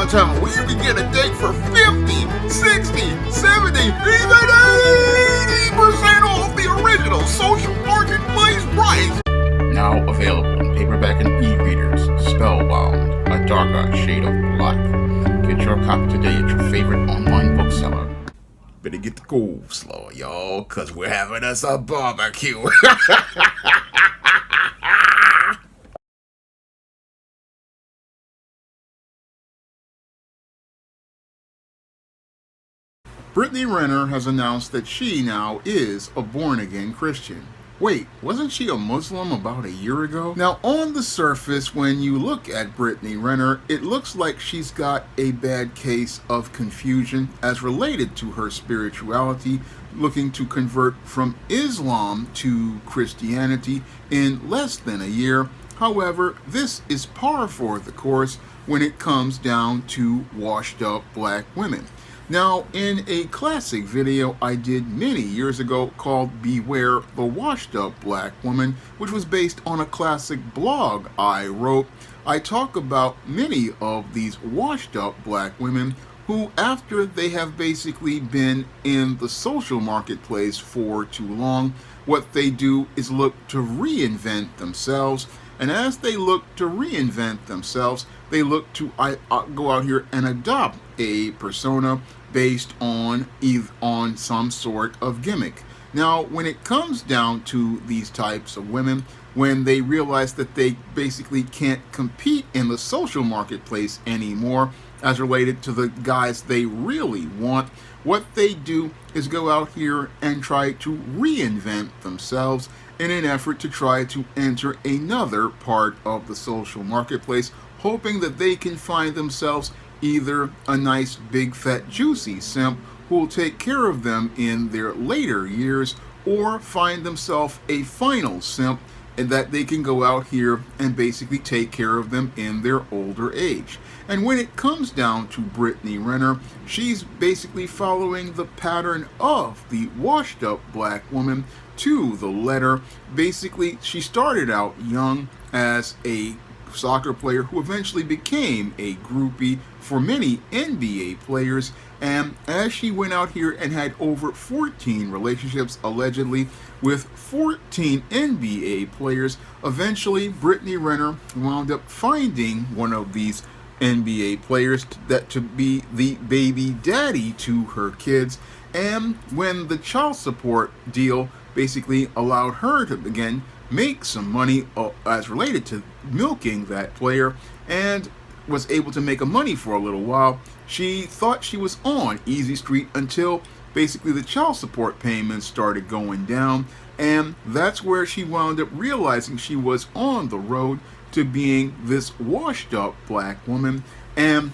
downtown where you can get a date for 50, 60, 70, even 80% off the original social marketplace price. Now available in paperback and e-readers, Spellbound, A Darker Shade of Black. Get your copy today at your favorite online bookseller. Better get the coleslaw, y'all, cause we're having us a barbecue. Britney Rener has announced that she now is a born-again Christian. Wait, wasn't she a Muslim about a year ago? Now, on the surface, when you look at Britney Rener, it looks like she's got a bad case of confusion as related to her spirituality, looking to convert from Islam to Christianity in less than a year. However, this is par for the course when it comes down to washed-up black women. Now, in a classic video I did many years ago called Beware the Washed Up Black Woman, which was based on a classic blog I wrote, I talk about many of these washed up black women who, after they have basically been in the social marketplace for too long, what they do is look to reinvent themselves. And as they look to reinvent themselves, they look to go out here and adopt a persona based on some sort of gimmick. Now, when it comes down to these types of women, when they realize that they basically can't compete in the social marketplace anymore as related to the guys they really want, what they do is go out here and try to reinvent themselves in an effort to try to enter another part of the social marketplace, hoping that they can find themselves either a nice big fat juicy simp who will take care of them in their later years, or find themselves a final simp and that they can go out here and basically take care of them in their older age. And when it comes down to Britney Rener, she's basically following the pattern of the washed up black woman to the letter. Basically, she started out young as a soccer player who eventually became a groupie for many NBA players, and as she went out here and had over 14 relationships allegedly with 14 NBA players, eventually Britney Rener wound up finding one of these NBA players to be the baby daddy to her kids. And when the child support deal basically allowed her to again make some money as related to milking that player, and was able to make a money for a little while, she thought she was on easy street until basically the child support payments started going down, and that's where she wound up realizing she was on the road to being this washed up black woman and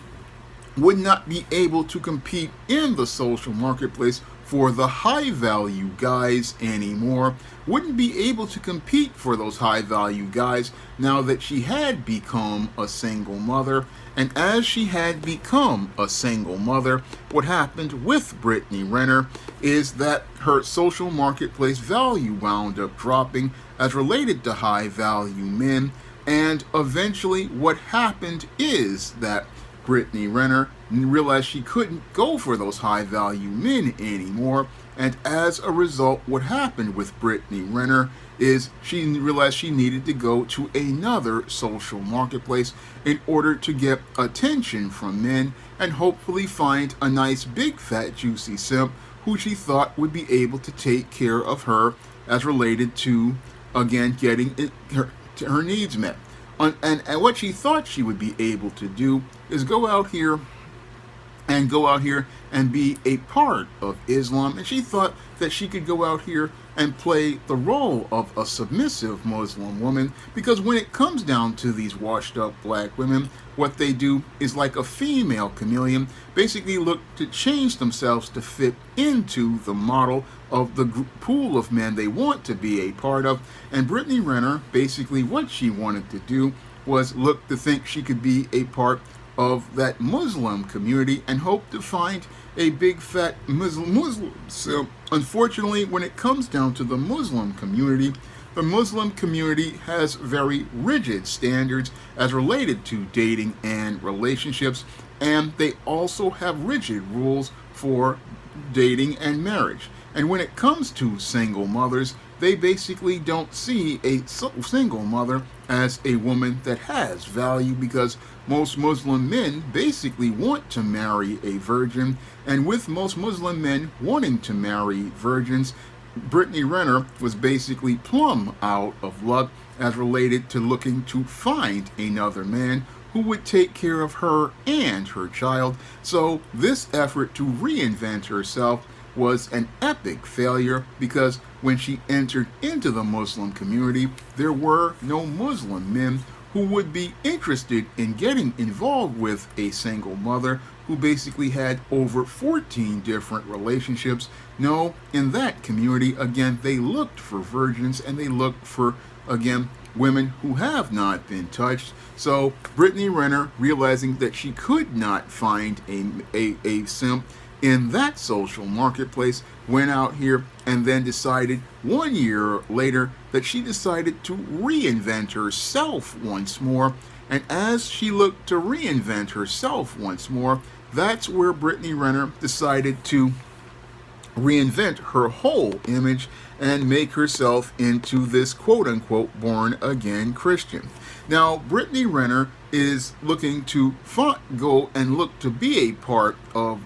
would not be able to compete in the social marketplace for the high value guys anymore, wouldn't be able to compete for those high value guys now that she had become a single mother. And as she had become a single mother, what happened with Britney Rener is that her social marketplace value wound up dropping as related to high value men, and eventually what happened is that Britney Rener realized she couldn't go for those high value men anymore, and as a result what happened with Britney Rener is she realized she needed to go to another social marketplace in order to get attention from men and hopefully find a nice big fat juicy simp who she thought would be able to take care of her as related to, again, getting her needs met. And what she thought she would be able to do is go out here and be a part of Islam. And she thought that she could go out here and play the role of a submissive Muslim woman, because when it comes down to these washed up black women, what they do is like a female chameleon, basically look to change themselves to fit into the model of the pool of men they want to be a part of. And Britney Rener, basically what she wanted to do was look to think she could be a part of that Muslim community and hope to find a big fat Muslim. So unfortunately, when it comes down to the Muslim community, the Muslim community has very rigid standards as related to dating and relationships, and they also have rigid rules for dating and marriage. And when it comes to single mothers, they basically don't see a single mother as a woman that has value, because most Muslim men basically want to marry a virgin. And with most Muslim men wanting to marry virgins, Britney Renner was basically plumb out of luck as related to looking to find another man who would take care of her and her child. So this effort to reinvent herself was an epic failure, because when she entered into the Muslim community, there were no Muslim men who would be interested in getting involved with a single mother who basically had over 14 different relationships. No, in that community, again, they looked for virgins, and they looked for, again, women who have not been touched. So Britney Rener, realizing that she could not find a simp in that social marketplace, went out here and then decided 1 year later that she decided to reinvent herself once more. And as she looked to reinvent herself once more, that's where Britney Renner decided to reinvent her whole image and make herself into this quote-unquote born-again Christian. Now, Britney Renner is looking to go and look to be a part of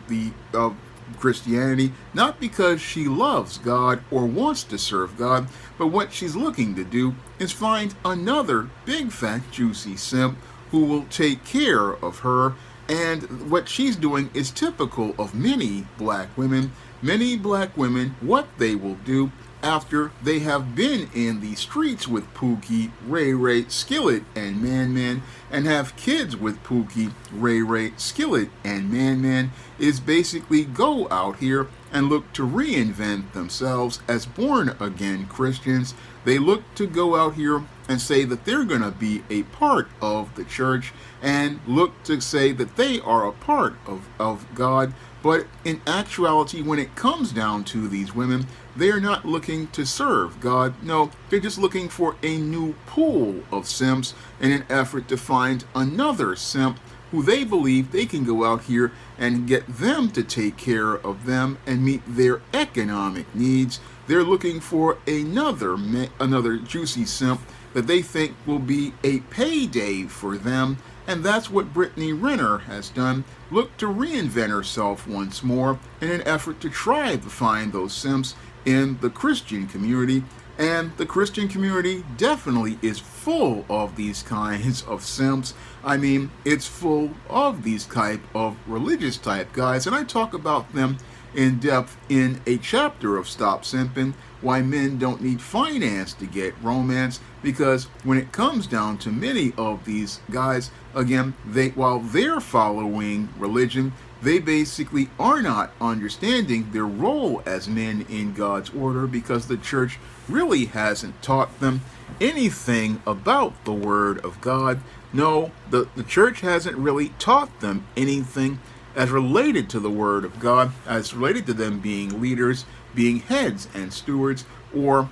Christianity, not because she loves God or wants to serve God, but what she's looking to do is find another big fat juicy simp who will take care of her. And what she's doing is typical of many black women. Many black women, what they will do after they have been in the streets with Pookie, Ray Ray, Skillet, and Man Man, and have kids with Pookie, Ray Ray, Skillet, and Man Man, is basically go out here and look to reinvent themselves as born-again Christians. They look to go out here and say that they're going to be a part of the church, and look to say that they are a part of God. But in actuality, when it comes down to these women, they're not looking to serve God. No, they're just looking for a new pool of simps in an effort to find another simp who they believe they can go out here and get them to take care of them and meet their economic needs. They're looking for another juicy simp that they think will be a payday for them. And that's what Britney Renner has done. Look to reinvent herself once more in an effort to try to find those simps in the Christian community. And the Christian community definitely is full of these kinds of simps. I mean, it's full of these type of religious type guys, and I talk about them in depth in a chapter of Stop Simping, Why Men Don't Need Finance to Get Romance. Because when it comes down to many of these guys, again, while they're following religion, they basically are not understanding their role as men in God's order, because the church really hasn't taught them anything about the Word of God. No, the church hasn't really taught them anything as related to the Word of God, as related to them being leaders, being heads and stewards, or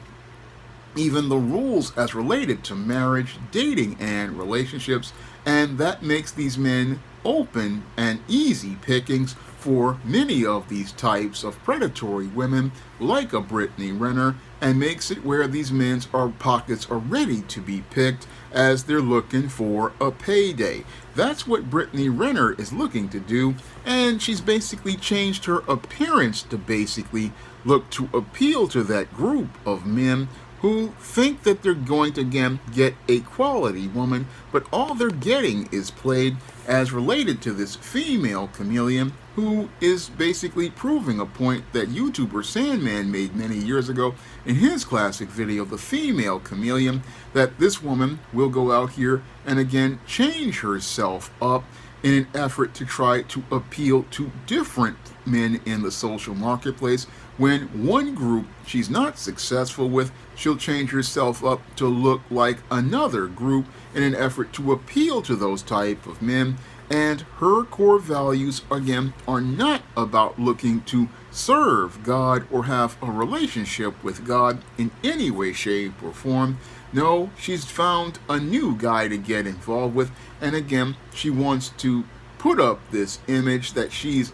even the rules as related to marriage, dating, and relationships. And that makes these men open and easy pickings for many of these types of predatory women like a Britney Rener, and makes it where these men's pockets are ready to be picked as they're looking for a payday. That's what Britney Rener is looking to do, and she's basically changed her appearance to basically look to appeal to that group of men who think that they're going to, again, get a quality woman, but all they're getting is played as related to this female chameleon, who is basically proving a point that YouTuber Sandman made many years ago in his classic video, The Female Chameleon, that this woman will go out here and again change herself up in an effort to try to appeal to different men in the social marketplace. When one group she's not successful with, she'll change herself up to look like another group in an effort to appeal to those type of men. And her core values, again, are not about looking to serve God or have a relationship with God in any way, shape, or form. No, she's found a new guy to get involved with. And again, she wants to put up this image that she's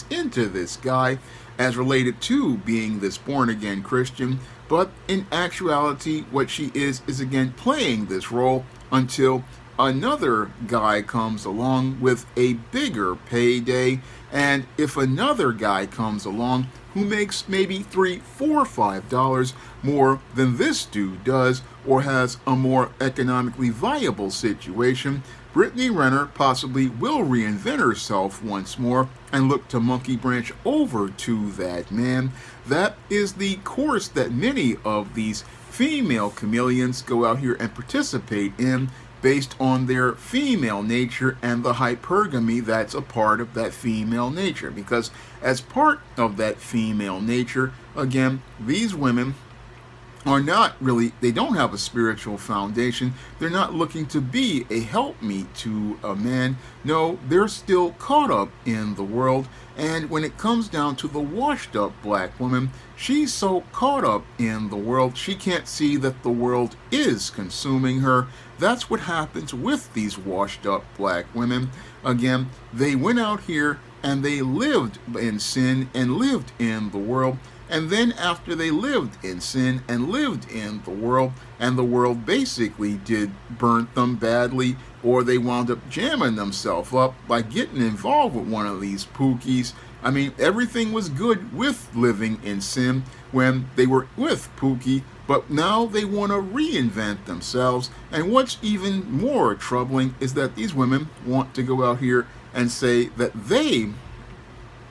into this guy as related to being this born again Christian. But in actuality, what she is again playing this role until another guy comes along with a bigger payday. And if another guy comes along who makes maybe $3, $4, $5 more than this dude does, or has a more economically viable situation, Britney Renner possibly will reinvent herself once more and look to monkey branch over to that man. That is the course that many of these female chameleons go out here and participate in, based on their female nature and the hypergamy that's a part of that female nature. Because as part of that female nature, again, these women are not really, they don't have a spiritual foundation. They're not looking to be a helpmeet to a man. No, they're still caught up in the world. And when it comes down to the washed up black woman, she's so caught up in the world, she can't see that the world is consuming her. That's what happens with these washed up black women. Again, they went out here and they lived in sin and lived in the world. And then after they lived in sin and lived in the world, and the world basically did burnt them badly, or they wound up jamming themselves up by getting involved with one of these pookies. I mean, everything was good with living in sin when they were with Pookie, but now they want to reinvent themselves. And what's even more troubling is that these women want to go out here and say that they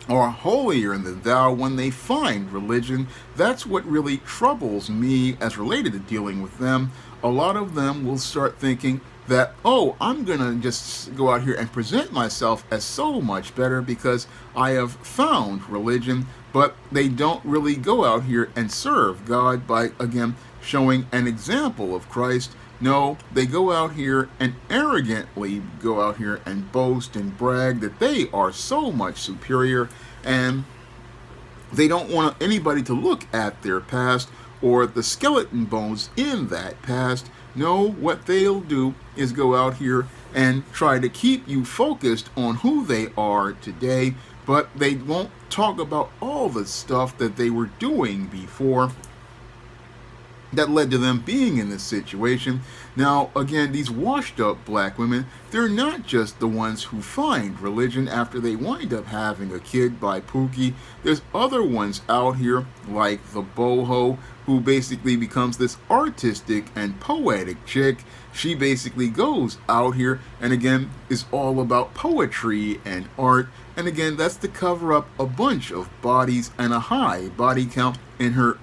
are holier than thou when they find religion. That's what really troubles me as related to dealing with them. A lot of them will start thinking that, oh, I'm gonna just go out here and present myself as so much better because I have found religion, but they don't really go out here and serve God by, again, showing an example of Christ. No, they go out here and arrogantly go out here and boast and brag that they are so much superior, and they don't want anybody to look at their past or the skeleton bones in that past. No, what they'll do is go out here and try to keep you focused on who they are today, but they won't talk about all the stuff that they were doing before that led to them being in this situation. Now, again, these washed up black women, they're not just the ones who find religion after they wind up having a kid by Pookie. There's other ones out here, like the boho, who basically becomes this artistic and poetic chick. She basically goes out here and again is all about poetry and art. And again, that's to cover up a bunch of bodies and a high body count in her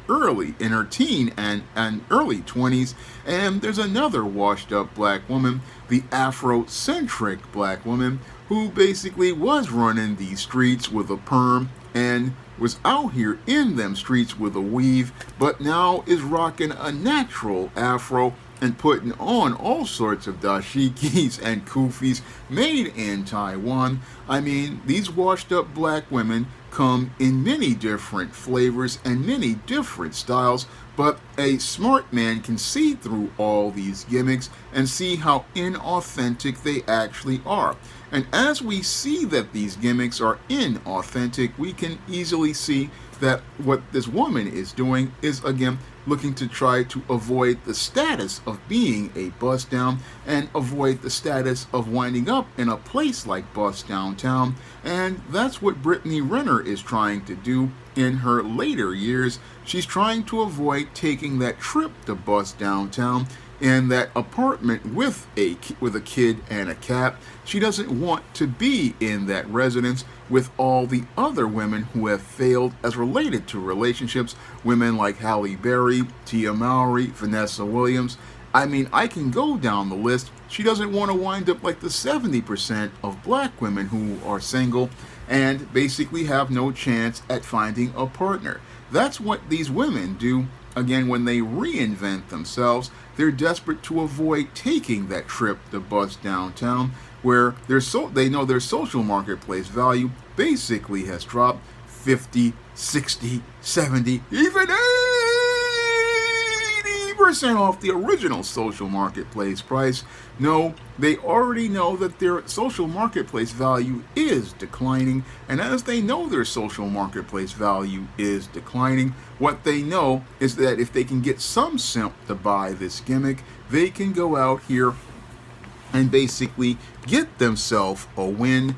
teen and early 20s. And there's another washed up black woman, the Afrocentric black woman, who basically was running these streets with a perm and was out here in them streets with a weave, but now is rocking a natural afro and putting on all sorts of dashikis and kufis made in Taiwan. I mean, these washed up black women come in many different flavors and many different styles, but a smart man can see through all these gimmicks and see how inauthentic they actually are. And as we see that these gimmicks are inauthentic, we can easily see that what this woman is doing is, again, looking to try to avoid the status of being a bust down and avoid the status of winding up in a place like Bust Downtown. And that's what Britney Rener is trying to do in her later years. She's trying to avoid taking that trip to Bust Downtown in that apartment with a kid and a cat. She doesn't want to be in that residence with all the other women who have failed as related to relationships, women like Halle Berry, Tia Mowry, Vanessa Williams. I mean, I can go down the list. She doesn't want to wind up like the 70% of black women who are single and basically have no chance at finding a partner. That's what these women do. Again, when they reinvent themselves, they're desperate to avoid taking that trip to Bust Downtown. where they know their social marketplace value basically has dropped 50, 60, 70, even 80% off the original social marketplace price. No, they already know that their social marketplace value is declining, and as they know their social marketplace value is declining, what they know is that if they can get some simp to buy this gimmick, they can go out here and basically get themselves a win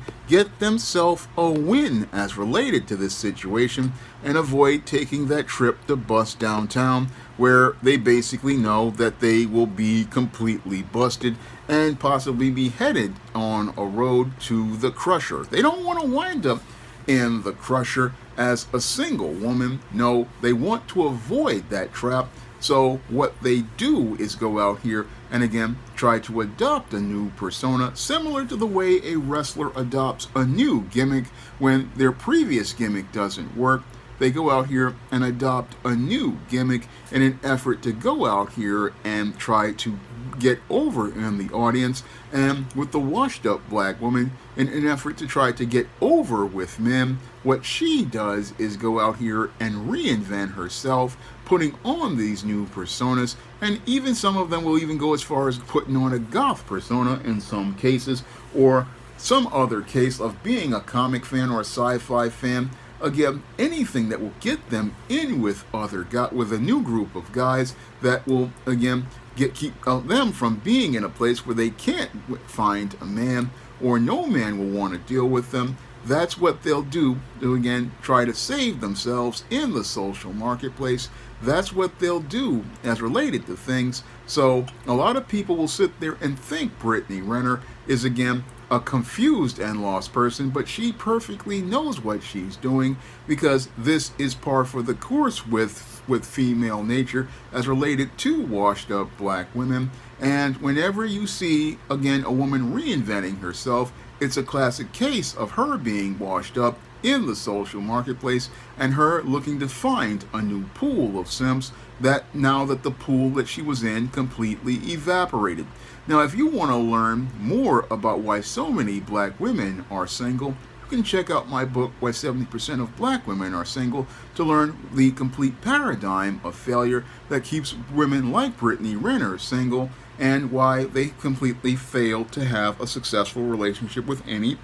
as related to this situation, and avoid taking that trip to bust downtown, where they basically know that they will be completely busted and possibly be headed on a road to the crusher. They don't want to wind up in the crusher as a single woman. No, they want to avoid that trap. So what they do is go out here and again try to adopt a new persona, similar to the way a wrestler adopts a new gimmick when their previous gimmick doesn't work. They go out here and adopt a new gimmick in an effort to go out here and try to get over in the audience. And with the washed up black woman, in an effort to try to get over with men, what she does is go out here and reinvent herself, putting on these new personas, and even some of them will even go as far as putting on a goth persona in some cases, or some other case of being a comic fan or a sci-fi fan. Again, anything that will get them in with with a new group of guys that will again keep them from being in a place where they can't find a man, or no man will want to deal with them. That's what they'll do to again try to save themselves in the social marketplace. That's what they'll do as related to things. So a lot of people will sit there and think Britney Rener is again a confused and lost person, but she perfectly knows what she's doing, because this is par for the course with female nature as related to washed up black women. And whenever you see again a woman reinventing herself, it's a classic case of her being washed up in the social marketplace and her looking to find a new pool of simps, that now that the pool that she was in completely evaporated. Now, if you want to learn more about why so many black women are single, you can check out my book, Why 70% of Black Women Are Single, to learn the complete paradigm of failure that keeps women like Britney Rener single, and why they completely fail to have a successful relationship with any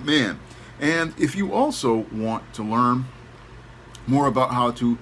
man. And if you also want to learn more about how to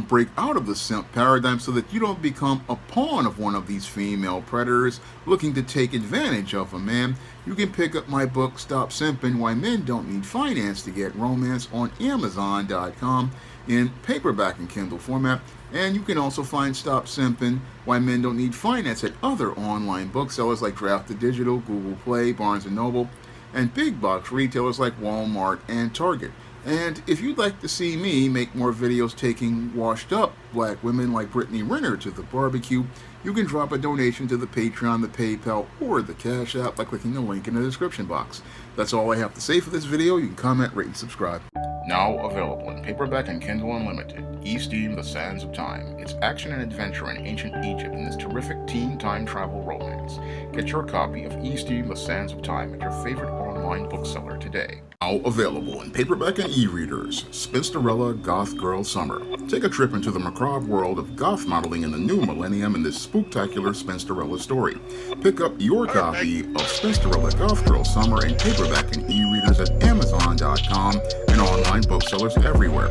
break out of the simp paradigm so that you don't become a pawn of one of these female predators looking to take advantage of a man, you can pick up my book, Stop Simping, Why Men Don't Need Finance to Get Romance, on Amazon.com in paperback and Kindle format. And you can also find Stop Simping, Why Men Don't Need Finance at other online booksellers like Drafted Digital, Google Play, Barnes & Noble, and big box retailers like Walmart and Target. And if you'd like to see me make more videos taking washed up black women like Britney Rener to the barbecue, you can drop a donation to the Patreon, the PayPal, or the Cash App by clicking the link in the description box. That's all I have to say for this video. You can comment, rate, and subscribe. Now available in paperback and Kindle Unlimited, E-Steam: The Sands of Time. It's action and adventure in ancient Egypt in this terrific teen time travel romance. Get your copy of E-Steam: The Sands of Time at your favorite online bookseller today. Now available in paperback and e-readers, Spinsterella Goth Girl Summer. Take a trip into the macabre world of goth modeling in the new millennium in this spooktacular Spinsterella story. Pick up your copy of Spinsterella Goth Girl Summer in paperback and e-readers at Amazon.com and online booksellers everywhere.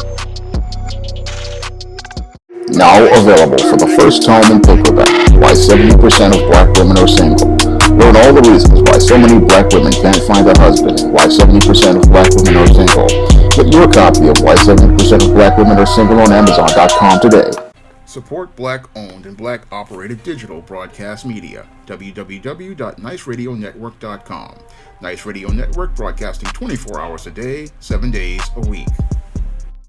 Now available for the first time in paperback, Why 70% of Black Women Are Single. Learn all the reasons why so many black women can't find a husband and why 70% of black women are single. Get your copy of Why 70% of Black Women Are Single on Amazon.com today. Support black-owned and black-operated digital broadcast media. www.niceradionetwork.com. Nice Radio Network, broadcasting 24 hours a day, 7 days a week.